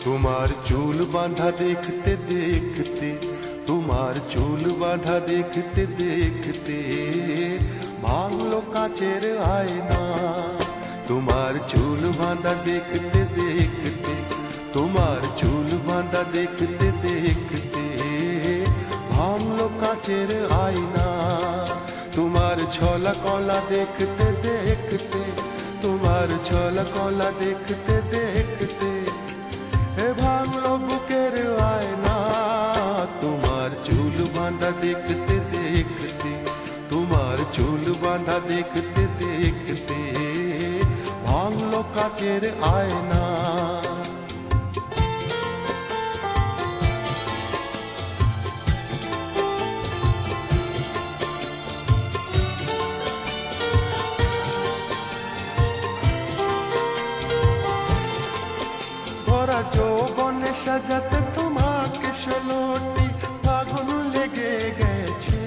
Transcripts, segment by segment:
তোমার চুল বাঁধা দেখতে দেখতে, তোমার চুল বাঁধা দেখতে দেখতে ভাঙলো কাচের আয়না। তোমার চুল বাঁধা দেখতে দেখতে, তোমার চুল বাঁধা দেখতে দেখতে ভাঙলো কাচের আয়না। তোমার ছলা কলা দেখতে দেখতে, তোমার ছলা কলা দেখতে দেখতে ভাঙলো বুকের আয়না। তোমার চুল বাঁধা দেখতে দেখতে, তোমার চুল বাঁধা দেখতে দেখতে ভাঙলো কাচের আয়না। ভরা যৌবনে সাজাতে তোমাকে 16টি ফাগুন লেগে গেছে।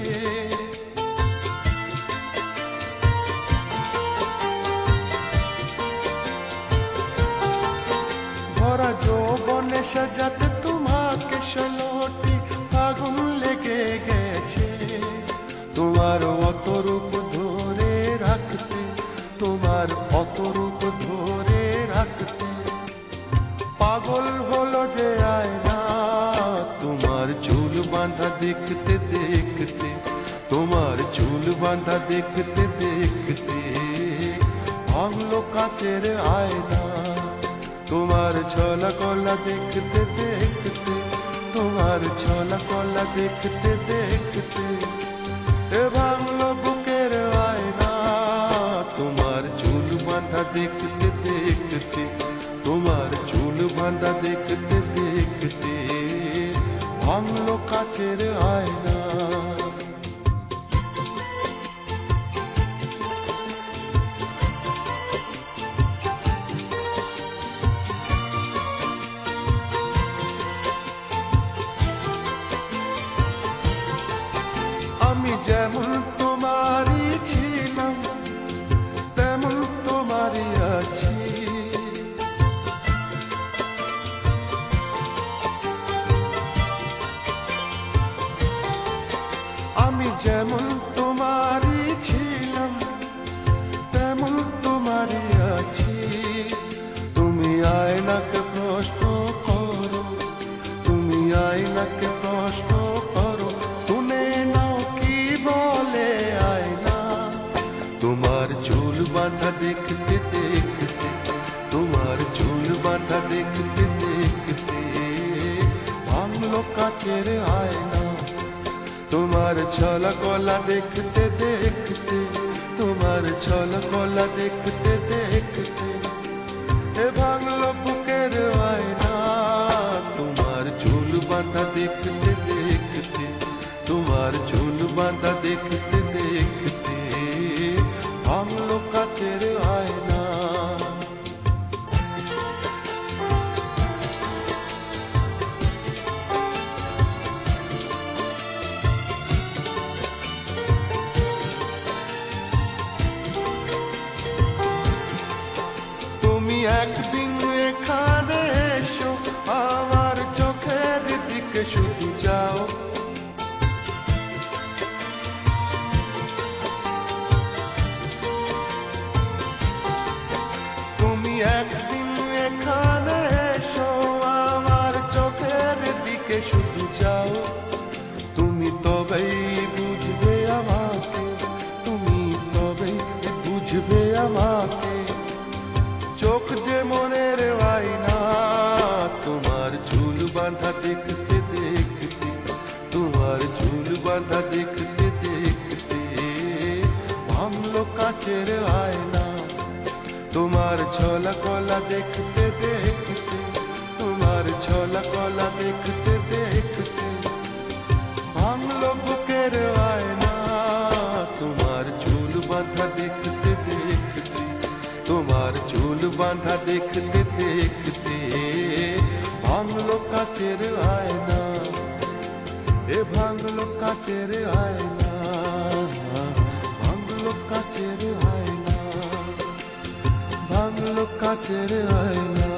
ভরা যৌবনে সাজাতে তোমাকে 16টি ফাগুন লেগে গেছে। তোমার অত রূপ ধরে রাখতে, তোমার অত রূপ ধরে রাখতে পাগল হলো যে আয়না। তোমার চুল বাঁধা দেখতে দেখতে, তোমার চুল বাঁধা দেখতে দেখতে ভাঙলো কাচের আয়না। তোমার ছলা কলা দেখতে দেখতে, তোমার ছলা কলা দেখতে দেখতে ভাঙলো বুকের আয়না। তোমার চুল বাঁধা দেখতে দেখতে, তোমার চুল বাঁধা দেখতে দেখতে ভাঙলো কাচের আয়না। আমি যেমন তোমারই ছিলাম তেমন তোমারই আছি। আমি যেমন তোমারই ছিলাম তেমন তোমারই আছি। তুমি আয়নাকে প্রশ্ন করো, তুমি আয়নাকে প্রশ্ন করো, শুনে নাও কি বলে আয়না। তোমার চুল বাঁধা দেখতে দেখতে, তোমার চুল বাঁধা দেখতে দেখতে ভাঙলো কাচের আয়না। তোমার ছলা কলা দেখতে দেখতে, তোমার ছলা কলা দেখতে দেখতে ভাঙলো বুকের আয়না। তোমার চুল বাঁধা দেখতে দেখতে, তোমার চুল বাঁধা দেখতে দেখতে ভাঙলো কাচের আয়না। তুমি একদিন এখানে এসো, আমার চোখের দিকে শুধু যাও। তুমি একদিন এখানে এসো, আমার চোখের দিকে শুধু যাও। তুমি তবেই বুঝবে আমাকে, তুমি তবেই বুঝবে আমাকে। চোখ যে মনের আয়না। তোমার চুল বাঁধা দেখতে দেখতে, তোমার চুল বাঁধা দেখতে দেখতে ভাঙলো কাচের আয়না। তোমার ছলা কলা দেখতে দেখতে, তোমার ছলা কলা দেখতে দেখতে ভাঙলো বুকের আয়না। তোমার চুল বাঁধা দেখতে দেখতে, তোমার চুল বাঁধা দেখতে দেখতে ভাঙলো কাচের আয়না। এ ভাঙলো কাচের আয়না, ভাঙলো কাচের আয়না, ভাঙলো কাচের আয়না।